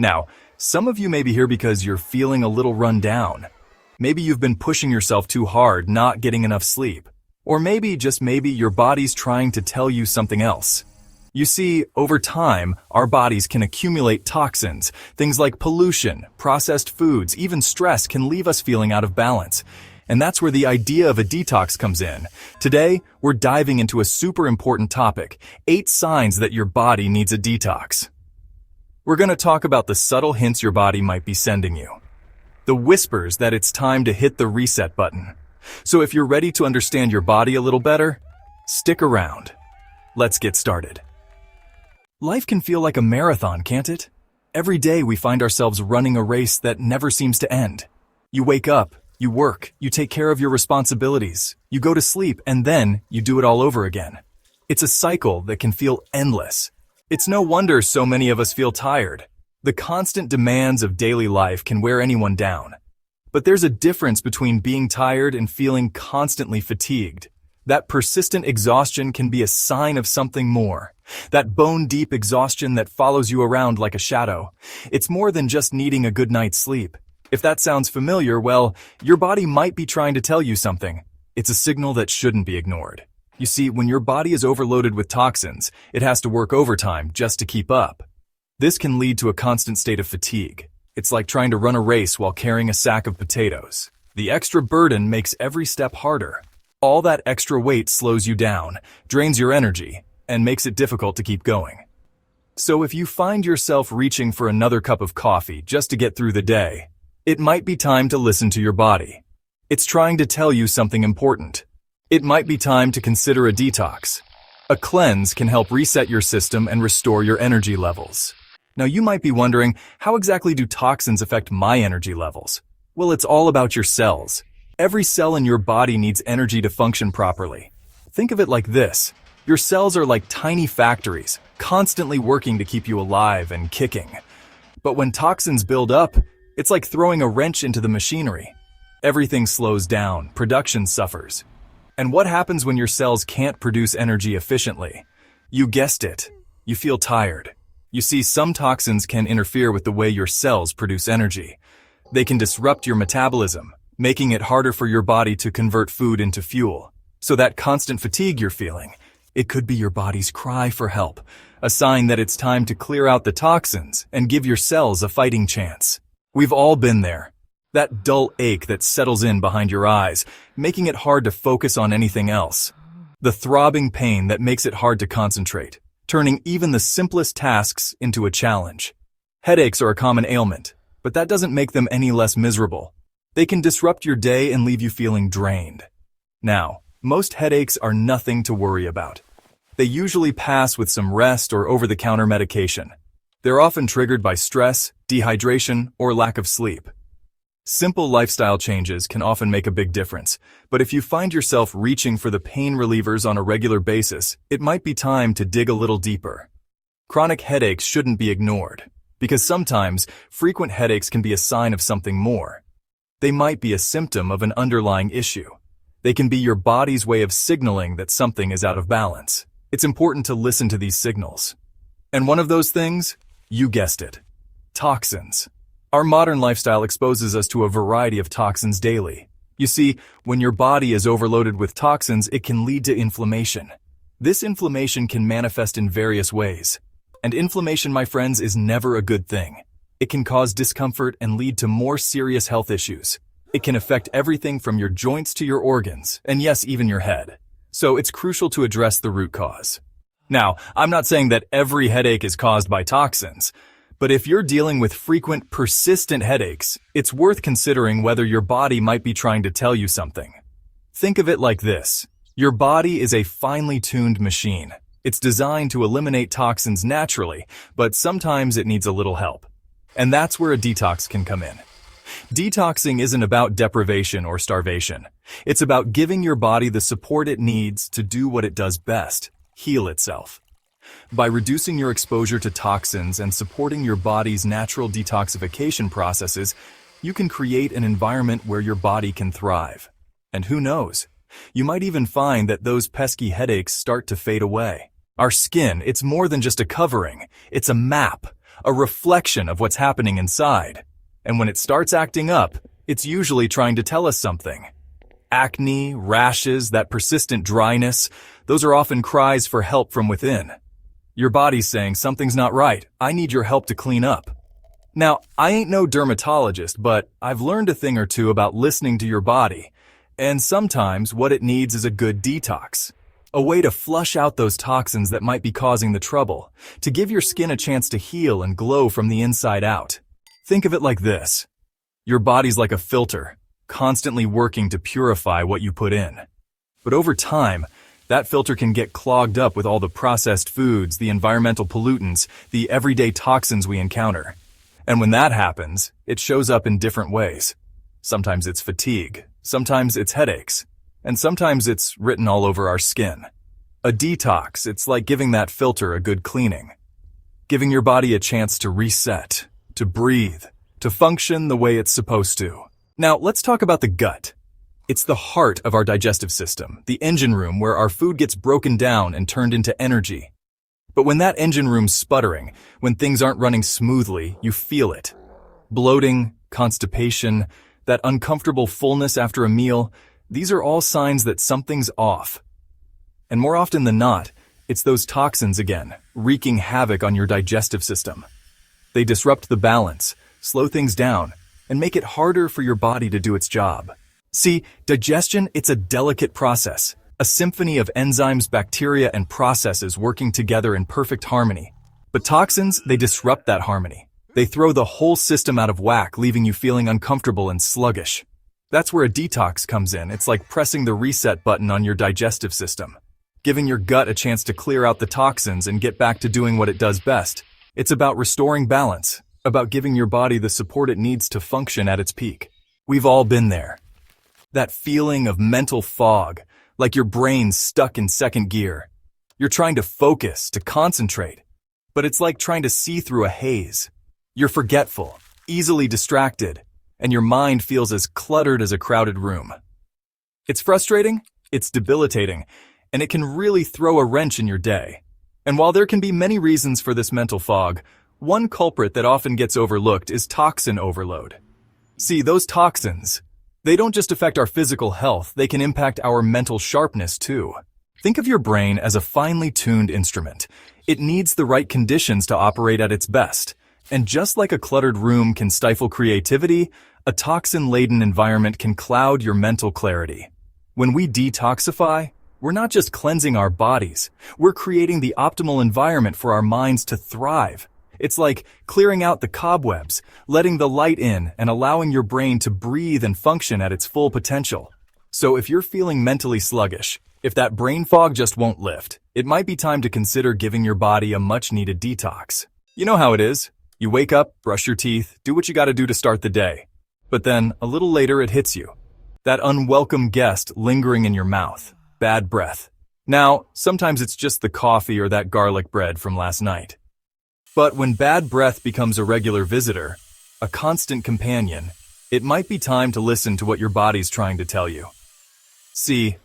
Now, some of you may be here because you're feeling a little run down. Maybe you've been pushing yourself too hard, not getting enough sleep. Or maybe, just maybe, your body's trying to tell you something else. You see, over time, our bodies can accumulate toxins. Things like pollution, processed foods, even stress can leave us feeling out of balance. And that's where the idea of a detox comes in. Today, we're diving into a super important topic: 8 signs that your body needs a detox. We're going to talk about the subtle hints your body might be sending you. The whispers that it's time to hit the reset button. So if you're ready to understand your body a little better, stick around. Let's get started. Life can feel like a marathon, can't it? Every day we find ourselves running a race that never seems to end. You wake up, you work, you take care of your responsibilities, you go to sleep, and then you do it all over again. It's a cycle that can feel endless. It's no wonder so many of us feel tired. The constant demands of daily life can wear anyone down. But there's a difference between being tired and feeling constantly fatigued. That persistent exhaustion can be a sign of something more. That bone-deep exhaustion that follows you around like a shadow. It's more than just needing a good night's sleep. If that sounds familiar, well, your body might be trying to tell you something. It's a signal that shouldn't be ignored. You see, when your body is overloaded with toxins, it has to work overtime just to keep up. This can lead to a constant state of fatigue. It's like trying to run a race while carrying a sack of potatoes. The extra burden makes every step harder. All that extra weight slows you down, drains your energy, and makes it difficult to keep going. So if you find yourself reaching for another cup of coffee just to get through the day, it might be time to listen to your body. It's trying to tell you something important. It might be time to consider a detox. A cleanse can help reset your system and restore your energy levels. Now you might be wondering, how exactly do toxins affect my energy levels? Well, it's all about your cells. Every cell in your body needs energy to function properly. Think of it like this. Your cells are like tiny factories, constantly working to keep you alive and kicking. But when toxins build up, it's like throwing a wrench into the machinery. Everything slows down, production suffers. And what happens when your cells can't produce energy efficiently? You guessed it. You feel tired. You see, some toxins can interfere with the way your cells produce energy. They can disrupt your metabolism, making it harder for your body to convert food into fuel. So that constant fatigue you're feeling, it could be your body's cry for help, a sign that it's time to clear out the toxins and give your cells a fighting chance. We've all been there. That dull ache that settles in behind your eyes, making it hard to focus on anything else. The throbbing pain that makes it hard to concentrate, turning even the simplest tasks into a challenge. Headaches are a common ailment, but that doesn't make them any less miserable. They can disrupt your day and leave you feeling drained. Now, most headaches are nothing to worry about. They usually pass with some rest or over-the-counter medication. They're often triggered by stress, dehydration, or lack of sleep. Simple lifestyle changes can often make a big difference, but if you find yourself reaching for the pain relievers on a regular basis, it might be time to dig a little deeper. Chronic headaches shouldn't be ignored, because sometimes frequent headaches can be a sign of something more. They might be a symptom of an underlying issue. They can be your body's way of signaling that something is out of balance. It's important to listen to these signals. And one of those things, you guessed it, toxins. Our modern lifestyle exposes us to a variety of toxins daily. You see, when your body is overloaded with toxins, it can lead to inflammation. This inflammation can manifest in various ways. And inflammation, my friends, is never a good thing. It can cause discomfort and lead to more serious health issues. It can affect everything from your joints to your organs, and yes, even your head. So it's crucial to address the root cause. Now, I'm not saying that every headache is caused by toxins, but if you're dealing with frequent, persistent headaches, it's worth considering whether your body might be trying to tell you something. Think of it like this. Your body is a finely tuned machine. It's designed to eliminate toxins naturally, but sometimes it needs a little help. And that's where a detox can come in. Detoxing isn't about deprivation or starvation. It's about giving your body the support it needs to do what it does best, heal itself. By reducing your exposure to toxins and supporting your body's natural detoxification processes, you can create an environment where your body can thrive. And who knows? You might even find that those pesky headaches start to fade away. Our skin, it's more than just a covering. It's a map, a reflection of what's happening inside. And when it starts acting up, it's usually trying to tell us something. Acne, rashes, that persistent dryness, those are often cries for help from within. Your body's saying something's not right, I need your help to clean up. Now, I ain't no dermatologist, but I've learned a thing or two about listening to your body, and sometimes what it needs is a good detox. A way to flush out those toxins that might be causing the trouble, to give your skin a chance to heal and glow from the inside out. Think of it like this. Your body's like a filter, constantly working to purify what you put in. But over time, that filter can get clogged up with all the processed foods, the environmental pollutants, the everyday toxins we encounter. And when that happens, it shows up in different ways. Sometimes it's fatigue, sometimes it's headaches, and sometimes it's written all over our skin. A detox, it's like giving that filter a good cleaning. Giving your body a chance to reset, to breathe, to function the way it's supposed to. Now, let's talk about the gut. It's the heart of our digestive system, the engine room where our food gets broken down and turned into energy. But when that engine room's sputtering, when things aren't running smoothly, you feel it. Bloating, constipation, that uncomfortable fullness after a meal, these are all signs that something's off. And more often than not, it's those toxins again, wreaking havoc on your digestive system. They disrupt the balance, slow things down, and make it harder for your body to do its job. See, digestion, it's a delicate process, a symphony of enzymes, bacteria, and processes working together in perfect harmony. But toxins, they disrupt that harmony. They throw the whole system out of whack, leaving you feeling uncomfortable and sluggish. That's where a detox comes in. It's like pressing the reset button on your digestive system, giving your gut a chance to clear out the toxins and get back to doing what it does best. It's about restoring balance, about giving your body the support it needs to function at its peak. We've all been there. That feeling of mental fog, like your brain's stuck in second gear. You're trying to focus, to concentrate, but it's like trying to see through a haze. You're forgetful, easily distracted, and your mind feels as cluttered as a crowded room. It's frustrating, it's debilitating, and it can really throw a wrench in your day. And while there can be many reasons for this mental fog, one culprit that often gets overlooked is toxin overload. See, those toxins, they don't just affect our physical health, they can impact our mental sharpness too. Think of your brain as a finely tuned instrument. It needs the right conditions to operate at its best. And just like a cluttered room can stifle creativity, a toxin-laden environment can cloud your mental clarity. When we detoxify, we're not just cleansing our bodies, we're creating the optimal environment for our minds to thrive. It's like clearing out the cobwebs, letting the light in, and allowing your brain to breathe and function at its full potential. So if you're feeling mentally sluggish, if that brain fog just won't lift, it might be time to consider giving your body a much-needed detox. You know how it is. You wake up, brush your teeth, do what you gotta do to start the day. But then, a little later, it hits you. That unwelcome guest lingering in your mouth. Bad breath. Now, sometimes it's just the coffee or that garlic bread from last night. But when bad breath becomes a regular visitor, a constant companion, it might be time to listen to what your body's trying to tell you. See,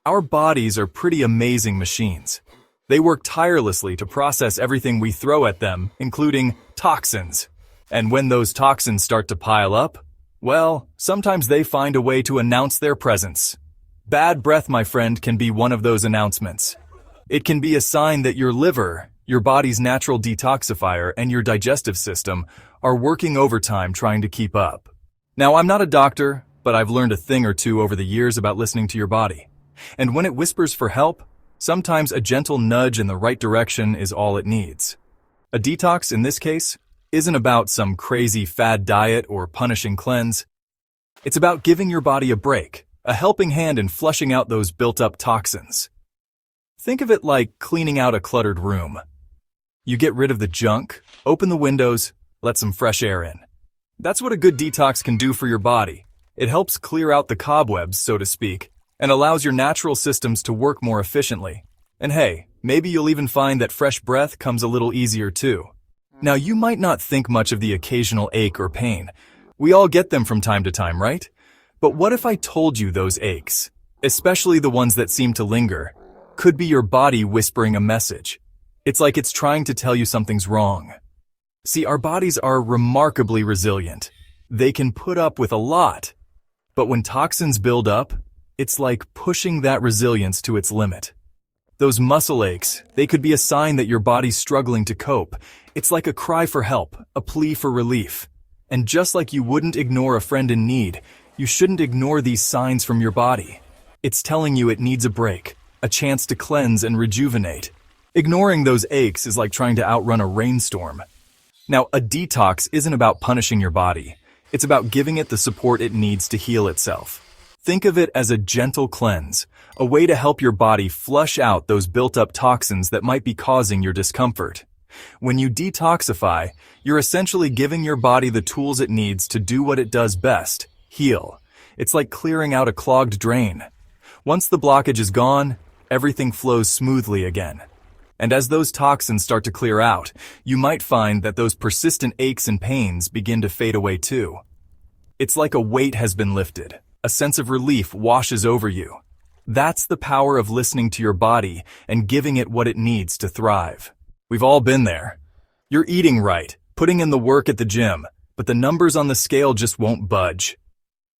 our bodies are pretty amazing machines. They work tirelessly to process everything we throw at them, including toxins. And when those toxins start to pile up, well, sometimes they find a way to announce their presence. Bad breath, my friend, can be one of those announcements. It can be a sign that your liver, your body's natural detoxifier, and your digestive system are working overtime trying to keep up. Now, I'm not a doctor, but I've learned a thing or two over the years about listening to your body. And when it whispers for help, sometimes a gentle nudge in the right direction is all it needs. A detox, in this case, isn't about some crazy fad diet or punishing cleanse. It's about giving your body a break, a helping hand in flushing out those built-up toxins. Think of it like cleaning out a cluttered room. You get rid of the junk, open the windows, let some fresh air in. That's what a good detox can do for your body. It helps clear out the cobwebs, so to speak, and allows your natural systems to work more efficiently. And hey, maybe you'll even find that fresh breath comes a little easier too. Now, you might not think much of the occasional ache or pain. We all get them from time to time, right? But what if I told you those aches, especially the ones that seem to linger, could be your body whispering a message? It's like it's trying to tell you something's wrong. See, our bodies are remarkably resilient. They can put up with a lot. But when toxins build up, it's like pushing that resilience to its limit. Those muscle aches, they could be a sign that your body's struggling to cope. It's like a cry for help, a plea for relief. And just like you wouldn't ignore a friend in need, you shouldn't ignore these signs from your body. It's telling you it needs a break, a chance to cleanse and rejuvenate. Ignoring those aches is like trying to outrun a rainstorm. Now, a detox isn't about punishing your body. It's about giving it the support it needs to heal itself. Think of it as a gentle cleanse, a way to help your body flush out those built-up toxins that might be causing your discomfort. When you detoxify, you're essentially giving your body the tools it needs to do what it does best, heal. It's like clearing out a clogged drain. Once the blockage is gone, everything flows smoothly again. And as those toxins start to clear out, you might find that those persistent aches and pains begin to fade away too. It's like a weight has been lifted. A sense of relief washes over you. That's the power of listening to your body and giving it what it needs to thrive. We've all been there. You're eating right, putting in the work at the gym, but the numbers on the scale just won't budge.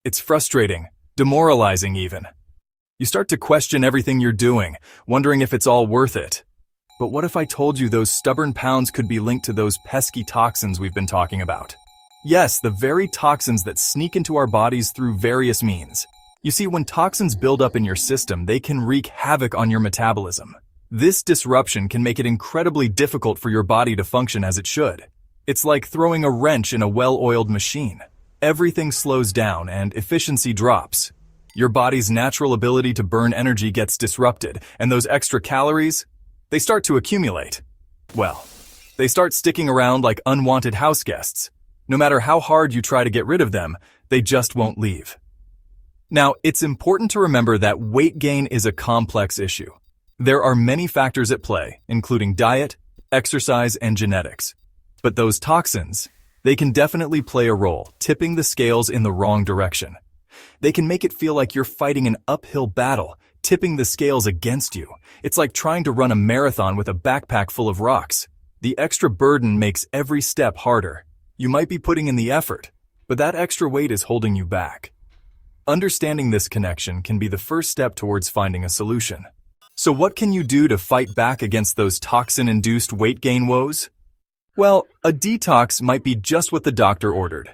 It's frustrating, demoralizing even. You start to question everything you're doing, wondering if it's all worth it. But what if I told you those stubborn pounds could be linked to those pesky toxins we've been talking about? Yes, the very toxins that sneak into our bodies through various means. You see, when toxins build up in your system, they can wreak havoc on your metabolism. This disruption can make it incredibly difficult for your body to function as it should. It's like throwing a wrench in a well-oiled machine. Everything slows down and efficiency drops. Your body's natural ability to burn energy gets disrupted, and those extra calories, they start to accumulate. Well, they start sticking around like unwanted house guests. No matter how hard you try to get rid of them, they just won't leave. Now, it's important to remember that weight gain is a complex issue. There are many factors at play, including diet, exercise, and genetics. But those toxins, they can definitely play a role, tipping the scales in the wrong direction. They can make it feel like you're fighting an uphill battle, tipping the scales against you. It's like trying to run a marathon with a backpack full of rocks. The extra burden makes every step harder. You might be putting in the effort, but that extra weight is holding you back. Understanding this connection can be the first step towards finding a solution. So what can you do to fight back against those toxin-induced weight gain woes? Well, a detox might be just what the doctor ordered.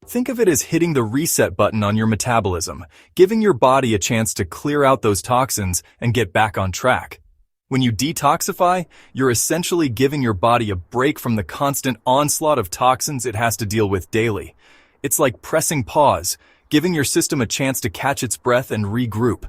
Think of it as hitting the reset button on your metabolism, giving your body a chance to clear out those toxins and get back on track. When you detoxify, you're essentially giving your body a break from the constant onslaught of toxins it has to deal with daily. It's like pressing pause, giving your system a chance to catch its breath and regroup.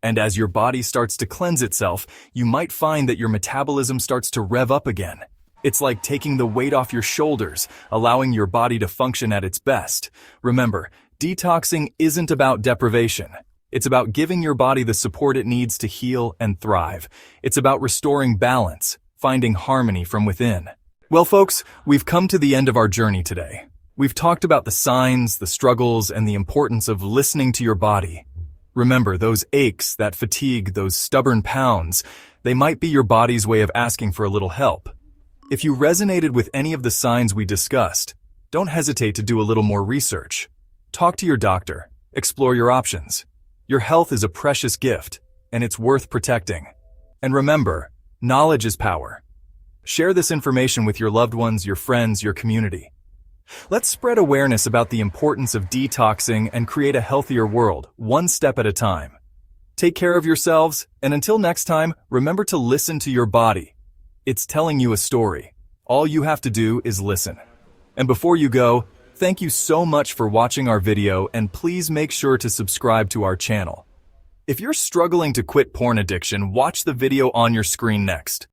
And as your body starts to cleanse itself, you might find that your metabolism starts to rev up again. It's like taking the weight off your shoulders, allowing your body to function at its best. Remember, detoxing isn't about deprivation. It's about giving your body the support it needs to heal and thrive. It's about restoring balance, finding harmony from within. Well, folks, we've come to the end of our journey today. We've talked about the signs, the struggles, and the importance of listening to your body. Remember, those aches, that fatigue, those stubborn pounds, they might be your body's way of asking for a little help. If you resonated with any of the signs we discussed, don't hesitate to do a little more research. Talk to your doctor. Explore your options. Your health is a precious gift, and it's worth protecting. And remember, knowledge is power. Share this information with your loved ones, your friends, your community. Let's spread awareness about the importance of detoxing and create a healthier world, one step at a time. Take care of yourselves, and until next time, remember to listen to your body. It's telling you a story. All you have to do is listen. And before you go, thank you so much for watching our video, and please make sure to subscribe to our channel. If you're struggling to quit porn addiction, watch the video on your screen next.